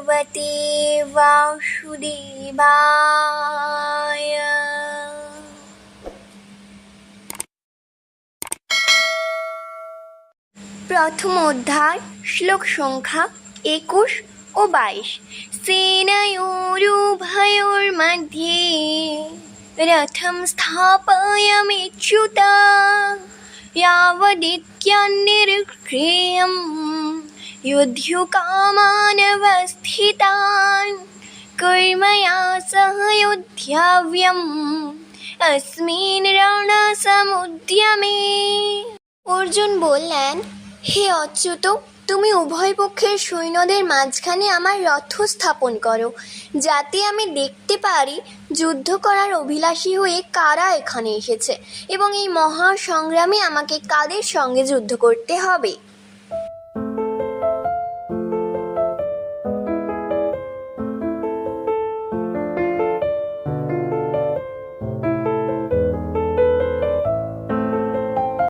ভগবতে বাসুদেবায়। প্রথম অধ্যায়, শ্লোক সংখ্যা 21 ও 22। সেনয়োरुभयोर्मध्ये রথম স্থাপয়ামিচ্যুত यावदित्यन्निरीक्ष्यं युध्यकामानवस्थितान् कर्मया सह योद्धव्यम् अस्मिन् রণসমুদ্যমে। অর্জুন বললেন, হে অচ্যুত, তুমি উভয় পক্ষের সৈন্যদের মাঝখানে আমার রথ স্থাপন করো, যাতে আমি দেখতে পারি যুদ্ধ করার অভিলাষী হয়ে কারা এখানে এসেছে এবং এই মহা সংগ্রামে আমাকে কাদের সঙ্গে যুদ্ধ করতে হবে।